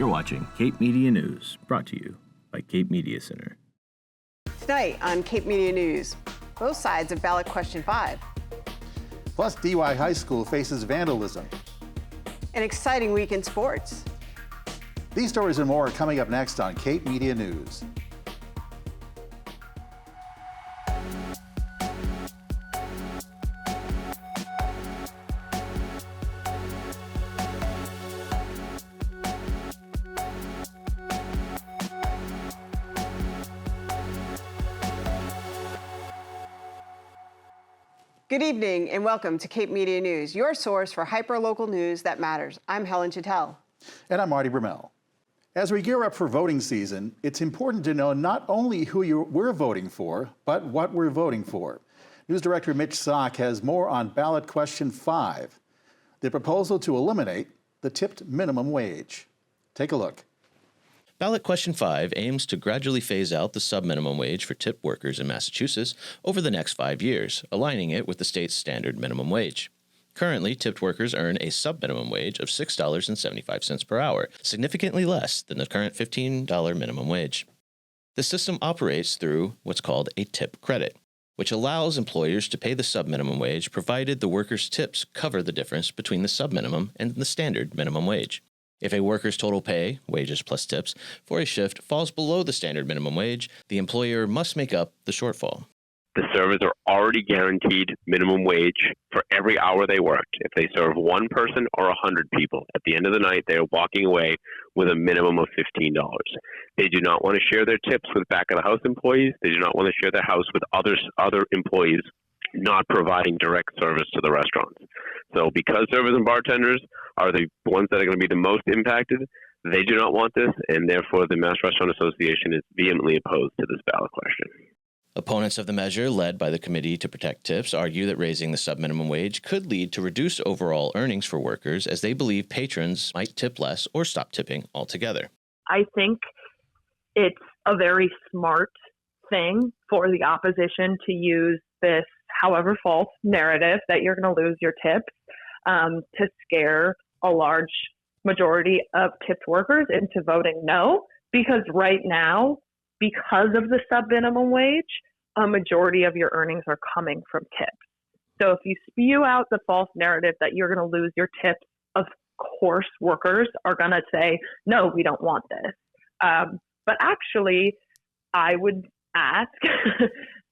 You're watching Cape Media News, brought to you by Cape Media Center. Tonight on Cape Media News, both sides of ballot question 5. Plus, DY High School faces vandalism. An exciting week in sports. These stories and more are coming up next on Cape Media News. Good evening and welcome to Cape Media News, your source for hyper-local news that matters. I'm Helen Chattel. And I'm Marty Brummel. As we gear up for voting season, it's important to know not only who we're voting for, but what we're voting for. News Director Mitch Sock has more on ballot question 5, the proposal to eliminate the tipped minimum wage. Take a look. Ballot question 5 aims to gradually phase out the sub-minimum wage for tipped workers in Massachusetts over the next 5 years, aligning it with the state's standard minimum wage. Currently, tipped workers earn a sub-minimum wage of $6.75 per hour, significantly less than the current $15 minimum wage. The system operates through what's called a tip credit, which allows employers to pay the sub-minimum wage provided the workers' tips cover the difference between the sub-minimum and the standard minimum wage. If a worker's total pay, wages plus tips, for a shift falls below the standard minimum wage, the employer must make up the shortfall. The servers are already guaranteed minimum wage for every hour they worked. If they serve one person or 100 people, at the end of the night, they are walking away with a minimum of $15. They do not want to share their tips with back-of-the-house employees. They do not want to share their house with other employees not providing direct service to the restaurants. So because servers and bartenders are the ones that are going to be the most impacted, they do not want this, and therefore the Mass Restaurant Association is vehemently opposed to this ballot question. Opponents of the measure, led by the Committee to Protect Tips, argue that raising the sub-minimum wage could lead to reduced overall earnings for workers, as they believe patrons might tip less or stop tipping altogether. I think it's a very smart thing for the opposition to use this, however false, narrative that you're going to lose your tips to scare a large majority of tipped workers into voting no, because right now, because of the sub-minimum wage, a majority of your earnings are coming from tips. So if you spew out the false narrative that you're going to lose your tips, of course workers are going to say, no, we don't want this. But actually, I would ask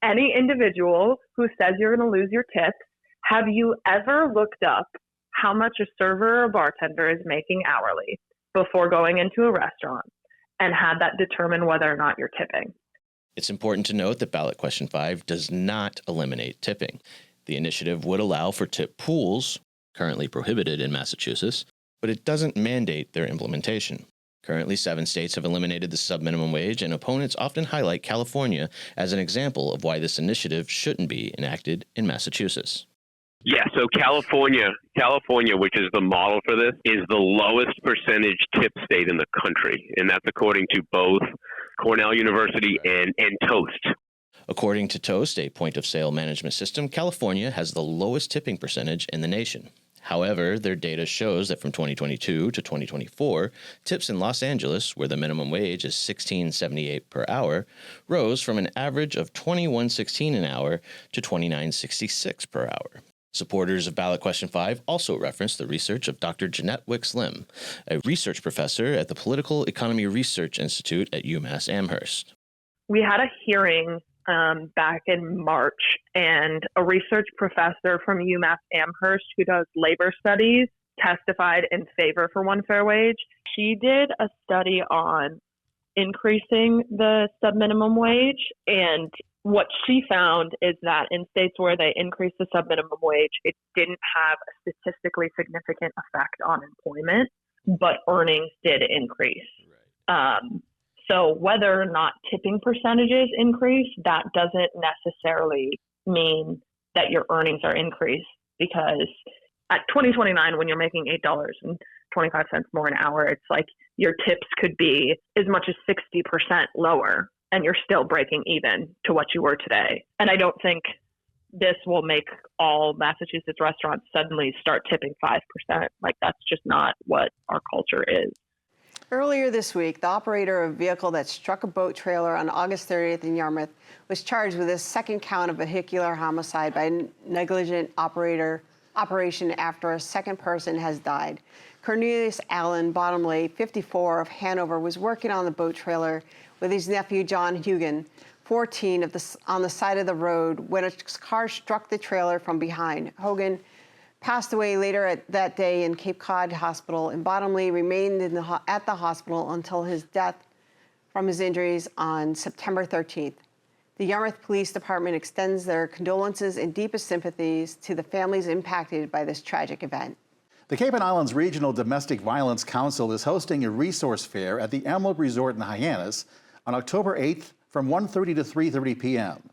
any individual who says you're going to lose your tips, have you ever looked up how much a server or bartender is making hourly before going into a restaurant and had that determine whether or not you're tipping? It's important to note that ballot question 5 does not eliminate tipping. The initiative would allow for tip pools, currently prohibited in Massachusetts, but it doesn't mandate their implementation. Currently, 7 states have eliminated the sub-minimum wage, and opponents often highlight California as an example of why this initiative shouldn't be enacted in Massachusetts. Yeah, so California, which is the model for this, is the lowest percentage tip state in the country, and that's according to both Cornell University and Toast. According to Toast, a point-of-sale management system, California has the lowest tipping percentage in the nation. However, their data shows that from 2022 to 2024, tips in Los Angeles, where the minimum wage is $16.78 per hour, rose from an average of $21.16 an hour to $29.66 per hour. Supporters of ballot question 5 also referenced the research of Dr. Jeanette Wicks-Lim, a research professor at the Political Economy Research Institute at UMass Amherst. We had a hearing back in March, and a research professor from UMass Amherst who does labor studies testified in favor for one fair wage. She did a study on increasing the sub-minimum wage, and what she found is that in states where they increased the sub-minimum wage, it didn't have a statistically significant effect on employment, but earnings did increase. Right. So whether or not tipping percentages increase, that doesn't necessarily mean that your earnings are increased, because at 2029, when you're making $8.25 more an hour, it's like your tips could be as much as 60% lower, and you're still breaking even to what you were today. And I don't think this will make all Massachusetts restaurants suddenly start tipping 5%. Like, that's just not what our culture is. Earlier this week, the operator of a vehicle that struck a boat trailer on August 30th in Yarmouth was charged with a second count of vehicular homicide by negligent operation after a second person has died. Cornelius Allen Bottomley, 54, of Hanover, was working on the boat trailer with his nephew John Hugan, 14, on the side of the road when a car struck the trailer from behind. Hogan passed away later that day in Cape Cod Hospital, and Bottomley remained at the hospital until his death from his injuries on September 13th. The Yarmouth Police Department extends their condolences and deepest sympathies to the families impacted by this tragic event. The Cape and Islands Regional Domestic Violence Council is hosting a resource fair at the Emerald Resort in Hyannis on October 8th from 1:30 to 3:30 p.m.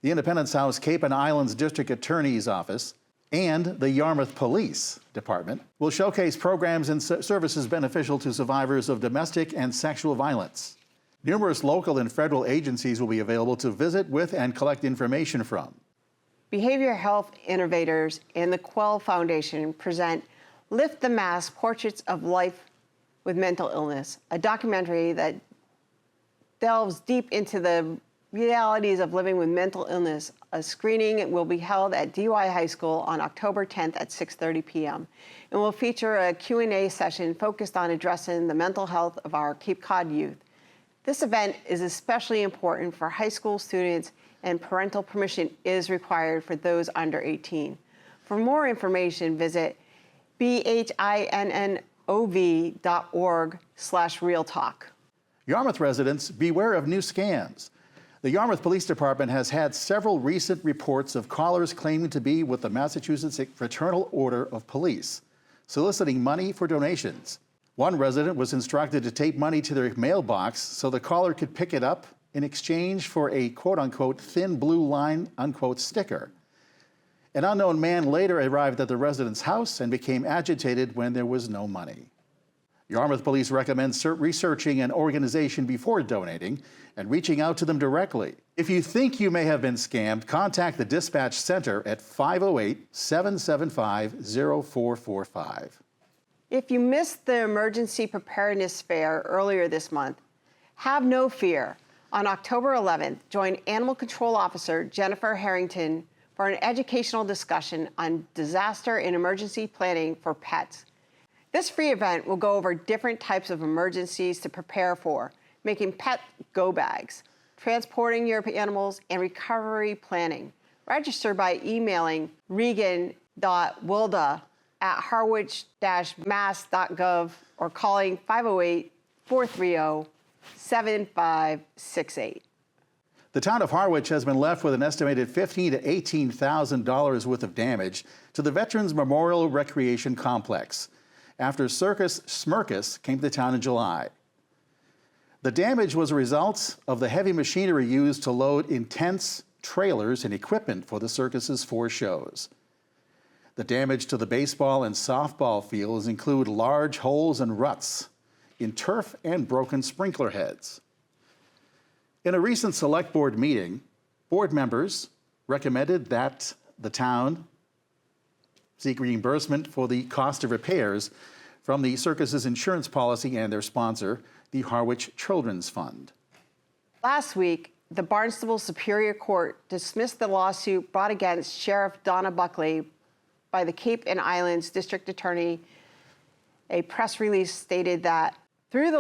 The Independence House Cape and Islands District Attorney's Office and the Yarmouth Police Department will showcase programs and services beneficial to survivors of domestic and sexual violence. Numerous local and federal agencies will be available to visit with and collect information from. Behavioral health innovators and the Quell Foundation present Lift the Mask: Portraits of Life with Mental Illness, a documentary that delves deep into the realities of living with mental illness. A screening will be held at DY High School on October 10th at 6:30 p.m. and will feature a Q&A session focused on addressing the mental health of our Cape Cod youth. This event is especially important for high school students, and parental permission is required for those under 18. For more information, visit BHINNOV.org/realtalk. Yarmouth residents, beware of new scams. The Yarmouth Police Department has had several recent reports of callers claiming to be with the Massachusetts Fraternal Order of Police, soliciting money for donations. One resident was instructed to tape money to their mailbox so the caller could pick it up in exchange for a quote-unquote thin blue line unquote sticker. An unknown man later arrived at the resident's house and became agitated when there was no money. Yarmouth Police recommends researching an organization before donating and reaching out to them directly. If you think you may have been scammed, contact the Dispatch Center at 508-775-0445. If you missed the Emergency Preparedness Fair earlier this month, have no fear. On October 11th, join Animal Control Officer Jennifer Harrington for an educational discussion on disaster and emergency planning for pets. This free event will go over different types of emergencies to prepare for, making pet go bags, transporting your animals, and recovery planning. Register by emailing regan.wilda@harwich-mass.gov or calling 508-430-7568. The town of Harwich has been left with an estimated $15,000 to $18,000 worth of damage to the Veterans Memorial Recreation Complex after Circus Smirkus came to the town in July. The damage was a result of the heavy machinery used to load intense trailers and equipment for the circus's 4 shows. The damage to the baseball and softball fields include large holes and ruts in turf and broken sprinkler heads. In a recent select board meeting, board members recommended that the town seek reimbursement for the cost of repairs from the circus's insurance policy and their sponsor, the Harwich Children's Fund. Last week, the Barnstable Superior Court dismissed the lawsuit brought against Sheriff Donna Buckley by the Cape and Islands District Attorney. A press release stated that through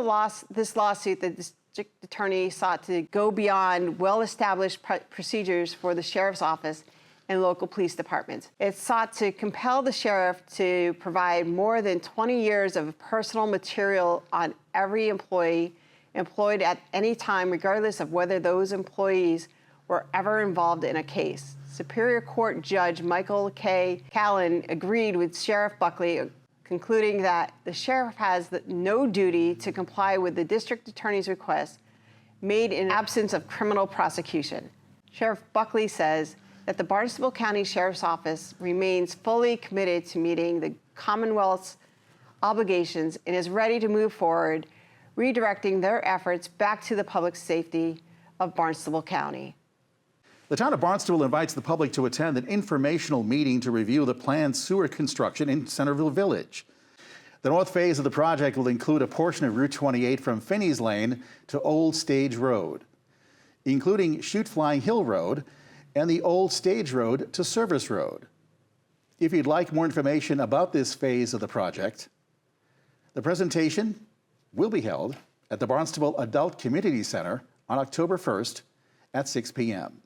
this lawsuit, the District Attorney sought to go beyond well-established procedures for the Sheriff's Office and local police departments. It sought to compel the sheriff to provide more than 20 years of personal material on every employee employed at any time, regardless of whether those employees were ever involved in a case. Superior Court Judge Michael K. Callan agreed with Sheriff Buckley, concluding that the sheriff has no duty to comply with the district attorney's request made in absence of criminal prosecution. Sheriff Buckley says that the Barnstable County Sheriff's Office remains fully committed to meeting the Commonwealth's obligations and is ready to move forward, redirecting their efforts back to the public safety of Barnstable County. The town of Barnstable invites the public to attend an informational meeting to review the planned sewer construction in Centerville Village. The north phase of the project will include a portion of Route 28 from Finney's Lane to Old Stage Road, including Chute Flying Hill Road and the Old Stage Road to Service Road. If you'd like more information about this phase of the project, the presentation will be held at the Barnstable Adult Community Center on October 1st at 6 p.m.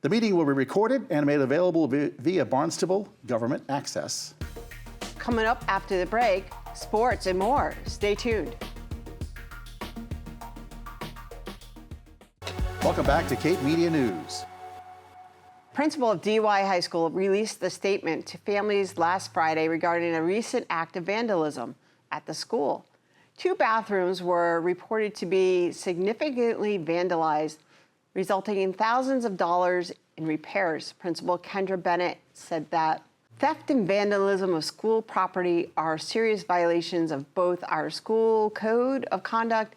The meeting will be recorded and made available via Barnstable Government Access. Coming up after the break, sports and more. Stay tuned. Welcome back to Cape Media News. Principal of DY High School released a statement to families last Friday regarding a recent act of vandalism at the school. 2 bathrooms were reported to be significantly vandalized, resulting in thousands of dollars in repairs. Principal Kendra Bennett said that theft and vandalism of school property are serious violations of both our school code of conduct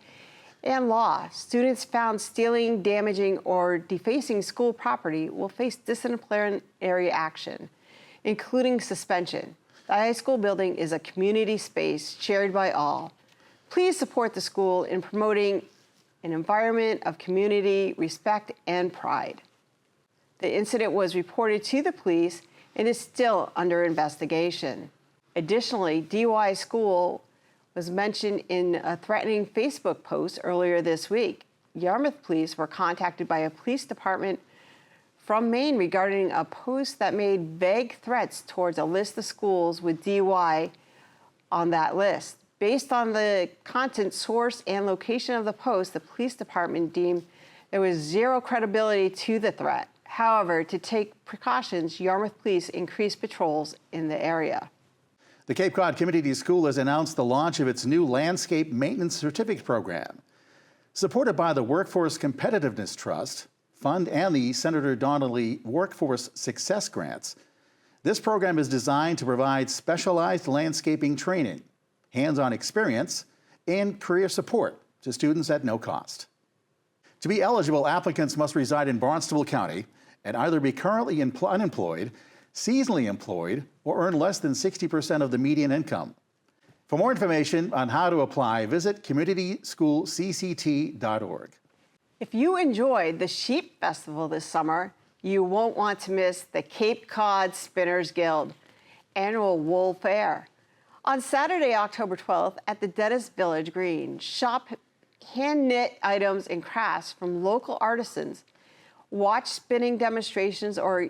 and law. Students found stealing, damaging, or defacing school property will face disciplinary action, including suspension. The high school building is a community space shared by all. Please support the school in promoting an environment of community respect and pride. The incident was reported to the police and is still under investigation. Additionally, DY School was mentioned in a threatening Facebook post earlier this week. Yarmouth police were contacted by a police department from Maine regarding a post that made vague threats towards a list of schools with DY on that list. Based on the content, source, and location of the post, the police department deemed there was zero credibility to the threat. However, to take precautions, Yarmouth police increased patrols in the area. The Cape Cod Community School has announced the launch of its new Landscape Maintenance Certificate Program. Supported by the Workforce Competitiveness Trust Fund and the Senator Donnelly Workforce Success Grants, this program is designed to provide specialized landscaping training, hands-on experience, and career support to students at no cost. To be eligible, applicants must reside in Barnstable County and either be currently unemployed, seasonally employed, or earn less than 60% of the median income. For more information on how to apply, visit communityschoolcct.org. If you enjoyed the Sheep Festival this summer, you won't want to miss the Cape Cod Spinners Guild annual wool fair. On Saturday, October 12th at the Dennis Village Green, shop hand-knit items and crafts from local artisans, watch spinning demonstrations, or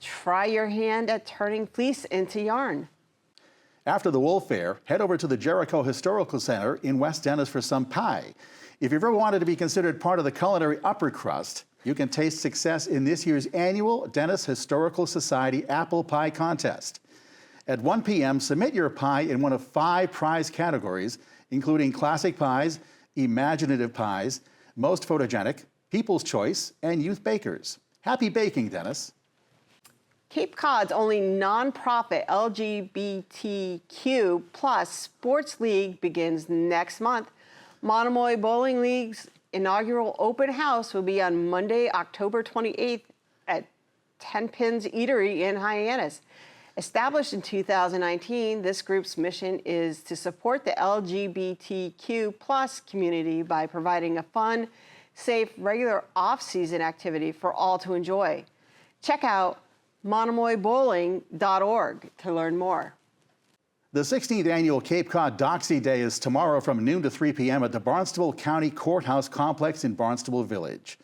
try your hand at turning fleece into yarn. After the wool fair, head over to the Jericho Historical Center in West Dennis for some pie. If you've ever wanted to be considered part of the culinary upper crust, you can taste success in this year's annual Dennis Historical Society Apple Pie Contest. At 1 p.m., submit your pie in one of 5 prize categories, including classic pies, imaginative pies, most photogenic, people's choice, and youth bakers. Happy baking, Dennis. Cape Cod's only nonprofit LGBTQ plus sports league begins next month. Monomoy Bowling League's inaugural open house will be on Monday, October 28th at 10 Pins Eatery in Hyannis. Established in 2019, this group's mission is to support the LGBTQ plus community by providing a fun, safe, regular off-season activity for all to enjoy. Check out monomoybowling.org to learn more. The 16th annual Cape Cod Doxy Day is tomorrow from noon to 3 p.m. at the Barnstable County Courthouse Complex in Barnstable Village.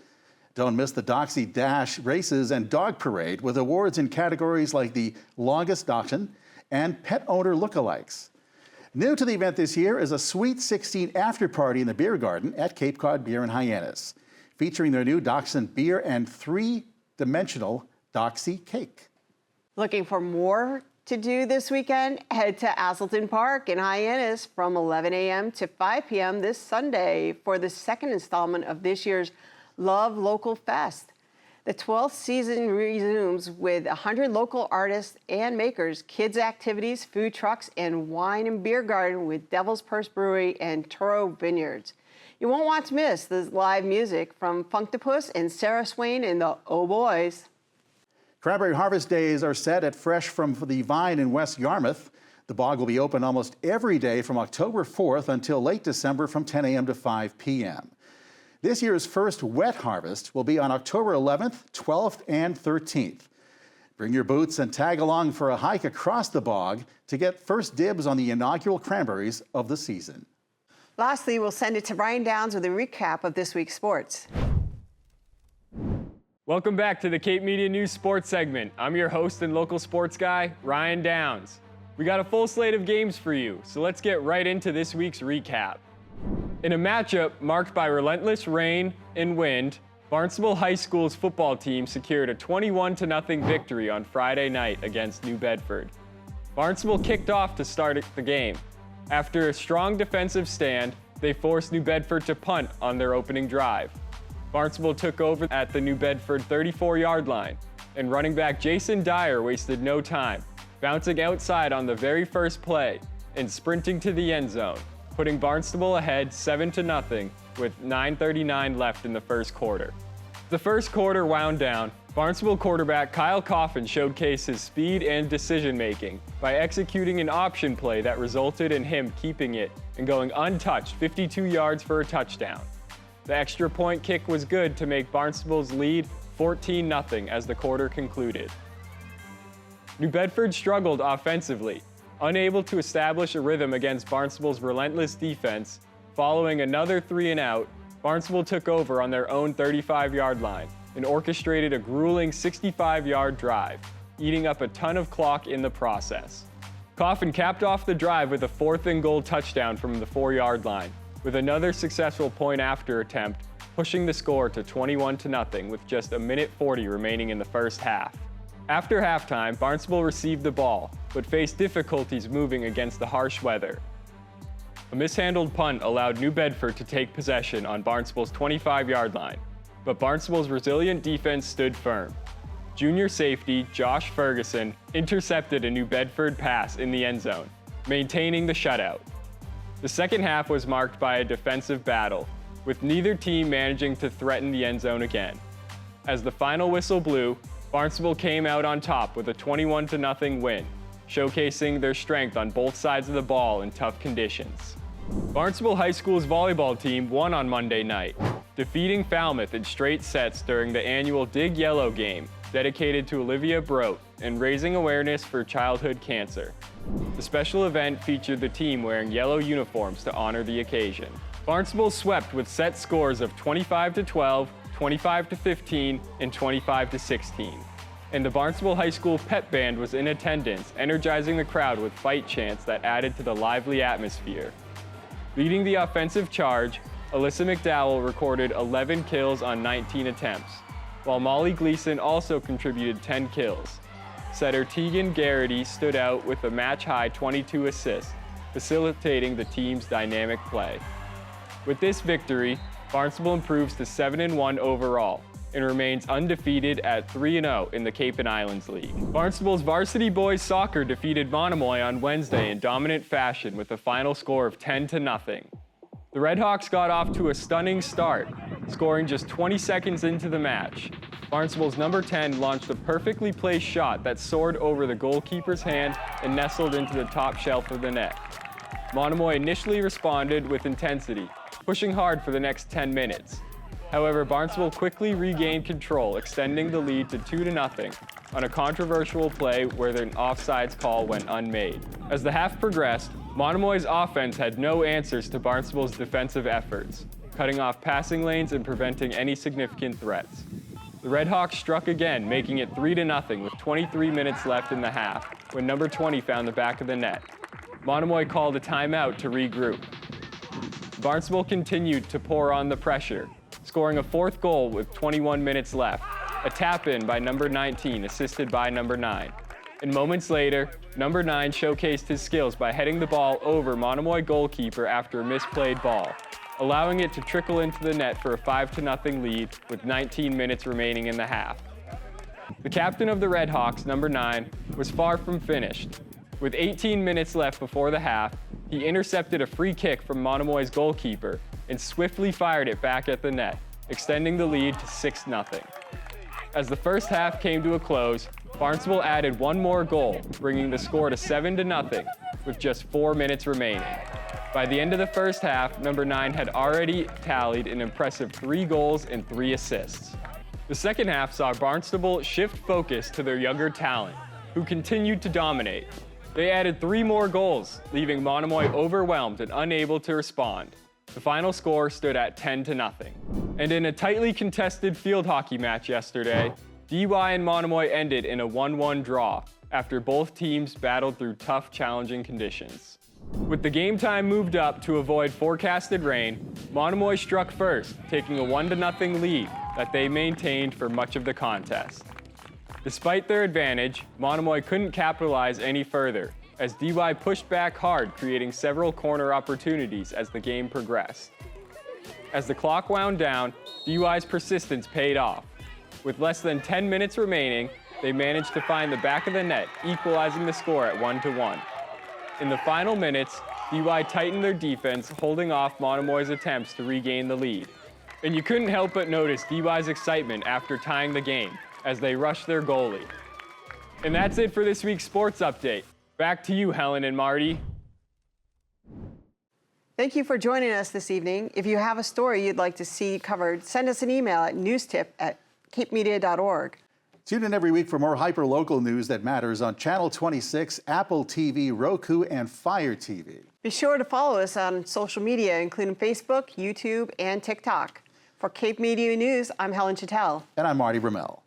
Don't miss the Doxy Dash races and dog parade with awards in categories like the longest dachshund and pet owner lookalikes. New to the event this year is a Sweet 16 after party in the beer garden at Cape Cod Beer in Hyannis, featuring their new Dachshund beer and 3-dimensional Doxy cake. Looking for more to do this weekend? Head to Asselton Park in Hyannis from 11 a.m. to 5 p.m. this Sunday for the second installment of this year's Love Local Fest. The 12th season resumes with 100 local artists and makers, kids' activities, food trucks, and wine and beer garden with Devil's Purse Brewery and Toro Vineyards. You won't want to miss the live music from Funktopus and Sarah Swain and the Oh Boys. Cranberry Harvest Days are set at Fresh from the Vine in West Yarmouth. The bog will be open almost every day from October 4th until late December from 10 a.m. to 5 p.m. This year's first wet harvest will be on October 11th, 12th, and 13th. Bring your boots and tag along for a hike across the bog to get first dibs on the inaugural cranberries of the season. Lastly, we'll send it to Ryan Downs with a recap of this week's sports. Welcome back to the Cape Media News Sports segment. I'm your host and local sports guy, Ryan Downs. We got a full slate of games for you, so let's get right into this week's recap. In a matchup marked by relentless rain and wind, Barnstable High School's football team secured a 21-0 victory on Friday night against New Bedford. Barnstable kicked off to start the game. After a strong defensive stand, they forced New Bedford to punt on their opening drive. Barnstable took over at the New Bedford 34-yard line, and running back Jason Dyer wasted no time, bouncing outside on the very first play and sprinting to the end zone, putting Barnstable ahead 7-0 with 9:39 left in the first quarter. The first quarter wound down. Barnstable quarterback Kyle Coffin showcased his speed and decision-making by executing an option play that resulted in him keeping it and going untouched 52 yards for a touchdown. The extra point kick was good to make Barnstable's lead 14-0 as the quarter concluded. New Bedford struggled offensively, unable to establish a rhythm against Barnstable's relentless defense. Following another 3-and-out, Barnstable took over on their own 35-yard line and orchestrated a grueling 65-yard drive, eating up a ton of clock in the process. Coffin capped off the drive with a 4th-and-goal touchdown from the 4-yard line, with another successful point-after attempt, pushing the score to 21-0 with just 1:40 remaining in the first half. After halftime, Barnstable received the ball, but faced difficulties moving against the harsh weather. A mishandled punt allowed New Bedford to take possession on Barnstable's 25-yard line, but Barnstable's resilient defense stood firm. Junior safety Josh Ferguson intercepted a New Bedford pass in the end zone, maintaining the shutout. The second half was marked by a defensive battle, with neither team managing to threaten the end zone again. As the final whistle blew, Barnstable came out on top with a 21-0 win, showcasing their strength on both sides of the ball in tough conditions. Barnstable High School's volleyball team won on Monday night, defeating Falmouth in straight sets during the annual Dig Yellow game, dedicated to Olivia Brote and raising awareness for childhood cancer. The special event featured the team wearing yellow uniforms to honor the occasion. Barnstable swept with set scores of 25-12, 25-15, and 25-16. And the Barnstable High School pep band was in attendance, energizing the crowd with fight chants that added to the lively atmosphere. Leading the offensive charge, Alyssa McDowell recorded 11 kills on 19 attempts, while Molly Gleason also contributed 10 kills. Setter Tegan Garrity stood out with a match-high 22 assists, facilitating the team's dynamic play. With this victory, Barnstable improves to 7-1 overall and remains undefeated at 3-0 in the Cape and Islands League. Barnstable's varsity boys soccer defeated Monomoy on Wednesday in dominant fashion with a final score of 10-0. The Redhawks got off to a stunning start, scoring just 20 seconds into the match. Barnstable's number 10 launched a perfectly placed shot that soared over the goalkeeper's hand and nestled into the top shelf of the net. Monomoy initially responded with intensity, pushing hard for the next 10 minutes. However, Barnstable quickly regained control, extending the lead to 2-0 on a controversial play where an offsides call went unmade. As the half progressed, Monomoy's offense had no answers to Barnstable's defensive efforts, cutting off passing lanes and preventing any significant threats. The Redhawks struck again, making it 3-0 with 23 minutes left in the half, when number 20 found the back of the net. Monomoy called a timeout to regroup. Barnstable continued to pour on the pressure, scoring a fourth goal with 21 minutes left, a tap-in by number 19, assisted by number 9. And moments later, number 9 showcased his skills by heading the ball over Monomoy goalkeeper after a misplayed ball, allowing it to trickle into the net for a 5-0 lead with 19 minutes remaining in the half. The captain of the Redhawks, number 9, was far from finished. With 18 minutes left before the half, he intercepted a free kick from Monomoy's goalkeeper and swiftly fired it back at the net, extending the lead to 6-0. As the first half came to a close, Barnstable added one more goal, bringing the score to 7-0 with just 4 minutes remaining. By the end of the first half, number 9 had already tallied an impressive 3 goals and 3 assists. The second half saw Barnstable shift focus to their younger talent, who continued to dominate. They added 3 more goals, leaving Monomoy overwhelmed and unable to respond. The final score stood at 10-0. And in a tightly contested field hockey match yesterday, DY and Monomoy ended in a 1-1 draw after both teams battled through tough, challenging conditions. With the game time moved up to avoid forecasted rain, Monomoy struck first, taking a 1-0 lead that they maintained for much of the contest. Despite their advantage, Monomoy couldn't capitalize any further, as DY pushed back hard, creating several corner opportunities as the game progressed. As the clock wound down, DY's persistence paid off. With less than 10 minutes remaining, they managed to find the back of the net, equalizing the score at 1-1. In the final minutes, DY tightened their defense, holding off Monomoy's attempts to regain the lead. And you couldn't help but notice DY's excitement after tying the game, as they rushed their goalie. And that's it for this week's sports update. Back to you, Helen and Marty. Thank you for joining us this evening. If you have a story you'd like to see covered, send us an email at newstip@capemedia.org. Tune in every week for more hyper-local news that matters on Channel 26, Apple TV, Roku, and Fire TV. Be sure to follow us on social media, including Facebook, YouTube, and TikTok. For Cape Media News, I'm Helen Chattel. And I'm Marty Brumell.